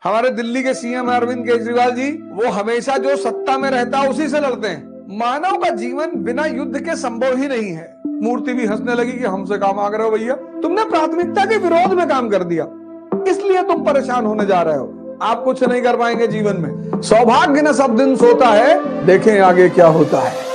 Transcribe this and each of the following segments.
हमारे दिल्ली के सीएम अरविंद केजरीवाल जी, वो हमेशा जो सत्ता में रहता है उसी से लड़ते हैं। मानव का जीवन बिना युद्ध के संभव ही नहीं है। मूर्ति भी हंसने लगी कि हमसे काम मांग रहे हो भैया, तुमने प्राथमिकता के विरोध में काम कर दिया, इसलिए तुम परेशान होने जा रहे हो। आप कुछ नहीं कर पाएंगे जीवन में। सौभाग्य न सब दिन सोता है, देखें आगे क्या होता है।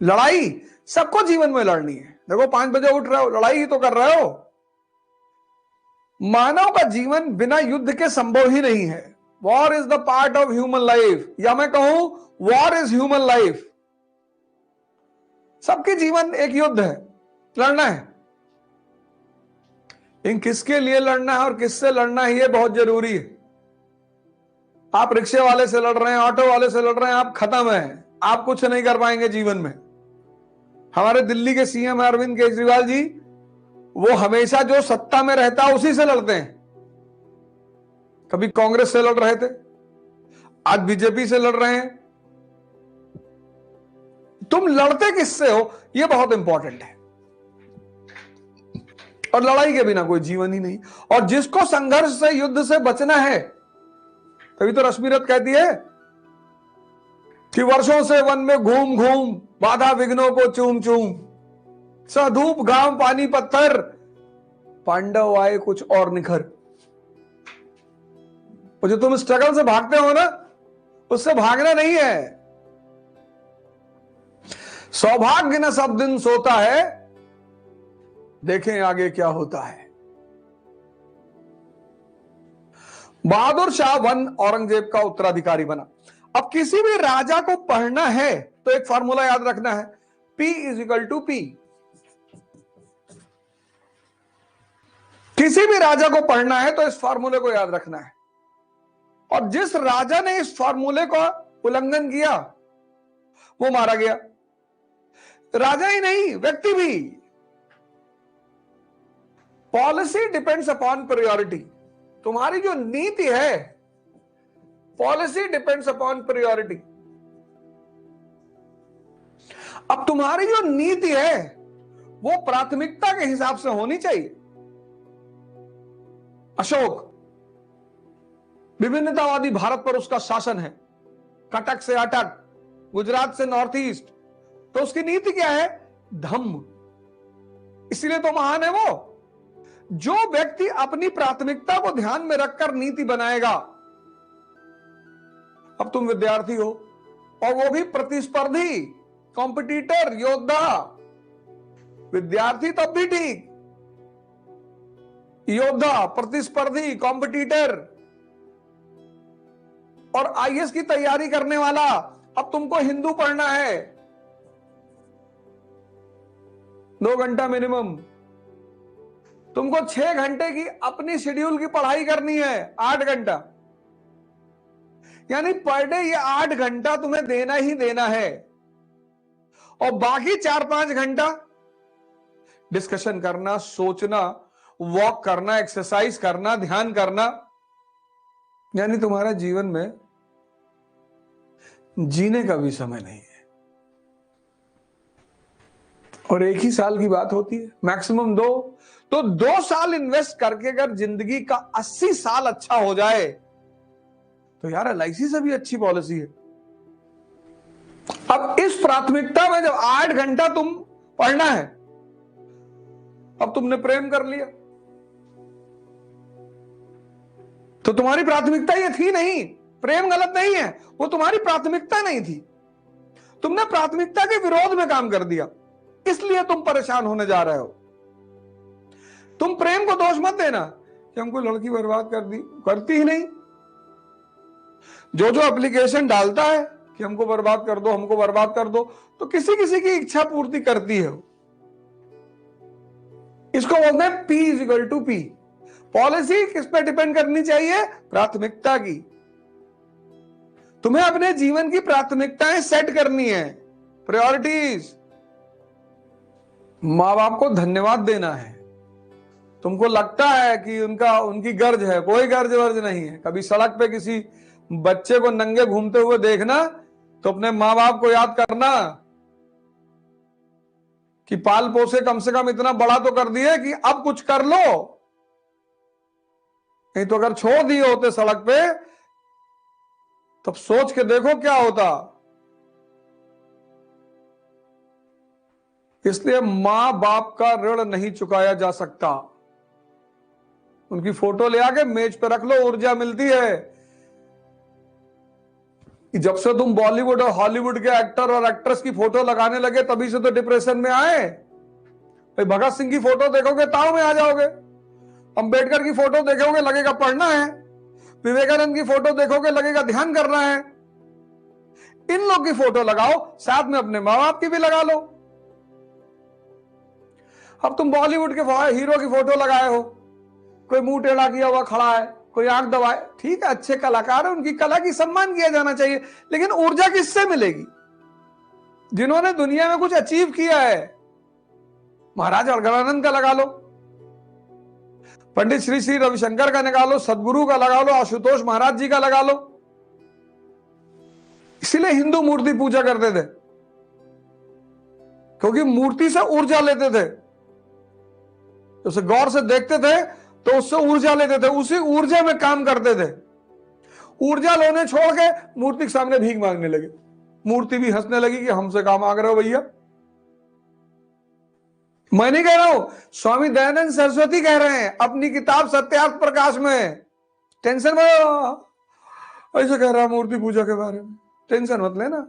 लड़ाई सबको जीवन में लड़नी है। देखो 5 बजे उठ रहे हो, लड़ाई ही तो कर रहे हो। मानव का जीवन बिना युद्ध के संभव ही नहीं है। War is the part of human life, या मैं कहूं वॉर इज ह्यूमन लाइफ। सबके जीवन एक युद्ध है, लड़ना है। इन किसके लिए लड़ना है और किससे लड़ना है, ये बहुत जरूरी है। आप रिक्शे वाले से लड़ रहे हैं, ऑटो वाले से लड़ रहे हैं, आप खत्म है। आप कुछ नहीं कर पाएंगे जीवन में। हमारे दिल्ली के सीएम अरविंद केजरीवाल जी, वो हमेशा जो सत्ता में रहता है उसी से लड़ते हैं। कभी कांग्रेस से लड़ रहे थे, आज बीजेपी से लड़ रहे हैं। तुम लड़ते किससे हो, यह बहुत इंपॉर्टेंट है। और लड़ाई के बिना कोई जीवन ही नहीं। और जिसको संघर्ष से, युद्ध से बचना है, तभी तो रश्मिरथ कहती है कि वर्षों से वन में घूम घूम बाधा विघ्नों को चूम चूम, सधूप घाम पानी पत्थर, पांडव आए कुछ और निखर। वो जो तुम स्ट्रगल से भागते हो ना, उससे भागना नहीं है। सौभाग्य न सब दिन सोता है, देखें आगे क्या होता है। बहादुर शाह वन औरंगजेब का उत्तराधिकारी बना। अब किसी भी राजा को पढ़ना है तो एक फार्मूला याद रखना है, P = P। किसी भी राजा को पढ़ना है तो इस फार्मूले को याद रखना है। और जिस राजा ने इस फार्मूले का उल्लंघन किया, वो मारा गया। राजा ही नहीं, व्यक्ति भी। Policy depends upon priority. तुम्हारी जो नीति है, पॉलिसी डिपेंड्स अपॉन प्रायोरिटी। अब तुम्हारी जो नीति है वो प्राथमिकता के हिसाब से होनी चाहिए। अशोक, विभिन्नतावादी भारत पर उसका शासन है, कटक से अटक, गुजरात से नॉर्थ ईस्ट, तो उसकी नीति क्या है? धम्म। इसलिए तो महान है वो। जो व्यक्ति अपनी प्राथमिकता को ध्यान में रखकर नीति बनाएगा। अब तुम विद्यार्थी हो और वो भी प्रतिस्पर्धी, कॉम्पिटिटर, योद्धा। विद्यार्थी तब भी ठीक, योद्धा, प्रतिस्पर्धी, कॉम्पिटिटर और आईएएस की तैयारी करने वाला। अब तुमको हिंदू पढ़ना है, 2 घंटा मिनिमम। तुमको 6 घंटे की अपनी शेड्यूल की पढ़ाई करनी है, 8 घंटा, यानी पर डे ये 8 घंटा तुम्हें देना ही देना है। और बाकी 4-5 घंटा डिस्कशन करना, सोचना, वॉक करना, एक्सरसाइज करना, ध्यान करना। यानी तुम्हारा जीवन में जीने का भी समय नहीं है। और एक ही साल की बात होती है, मैक्सिमम 2। तो 2 साल इन्वेस्ट करके अगर जिंदगी का 80 साल अच्छा हो जाए तो यार LIC से भी अच्छी पॉलिसी है। अब इस प्राथमिकता में जब 8 घंटा तुम पढ़ना है, अब तुमने प्रेम कर लिया तो तुम्हारी प्राथमिकता ये थी नहीं। प्रेम गलत नहीं है, वो तुम्हारी प्राथमिकता नहीं थी। तुमने प्राथमिकता के विरोध में काम कर दिया, इसलिए तुम परेशान होने जा रहे हो। तुम प्रेम को दोष मत देना कि हमको लड़की बर्बाद कर दी, करती ही नहीं। जो जो एप्लीकेशन डालता है कि हमको बर्बाद कर दो, हमको बर्बाद कर दो, तो किसी किसी की इच्छा पूर्ति करती है। इसको बोलते हैं P = P। पॉलिसी किस पे डिपेंड करनी चाहिए? प्राथमिकता की। तुम्हें अपने जीवन की प्राथमिकताएं सेट करनी है। प्रायोरिटीज। माँ बाप को धन्यवाद देना है। तुमको लगता है कि उनकी गर्ज है, कोई गर्ज वर्ज नहीं है। कभी सड़क पे किसी बच्चे को नंगे घूमते हुए देखना तो अपने माँ बाप को याद करना कि पाल पोसे कम से कम इतना बड़ा तो कर दिए कि अब कुछ कर लो। नहीं तो अगर छोड़ दिए होते सड़क पे तब सोच के देखो क्या होता। इसलिए मां बाप का ऋण नहीं चुकाया जा सकता। उनकी फोटो ले आके मेज पे रख लो, ऊर्जा मिलती है। जब से तुम बॉलीवुड और हॉलीवुड के एक्टर और एक्ट्रेस की फोटो लगाने लगे तभी से तो डिप्रेशन में आए। भाई भगत सिंह की फोटो देखोगे ताव में आ जाओगे, अंबेडकर की फोटो देखोगे लगेगा पढ़ना है, विवेकानंद की फोटो देखोगे लगेगा ध्यान करना है। इन लोग की फोटो लगाओ, साथ में अपने मां बाप की भी लगा लो। अब तुम बॉलीवुड के हीरो की फोटो लगाए हो, कोई मुंह टेढ़ा किया हुआ खड़ा है, कोई आंख दबाए, ठीक है, अच्छे कलाकार है, उनकी कला की सम्मान किया जाना चाहिए, लेकिन ऊर्जा किससे मिलेगी? जिन्होंने दुनिया में कुछ अचीव किया है। महाराज अड़गड़ानंद का लगा लो, पंडित श्री श्री रविशंकर का लगा लो, सदगुरु का लगा लो, आशुतोष महाराज जी का लगा लो। इसीलिए हिंदू मूर्ति पूजा करते थे, क्योंकि मूर्ति से ऊर्जा लेते थे। उसे गौर से देखते थे तो उससे ऊर्जा लेते थे, उसी ऊर्जा में काम करते थे। ऊर्जा लेने छोड़ के मूर्ति के सामने भीख मांगने लगे। मूर्ति भी हंसने लगी कि हमसे काम मांग रहे हो भैया। मैं नहीं कह रहा हूं, स्वामी दयानंद सरस्वती कह रहे हैं अपनी किताब सत्यार्थ प्रकाश में। टेंशन में ऐसे कह रहा मूर्ति पूजा के बारे में, टेंशन मत लेना।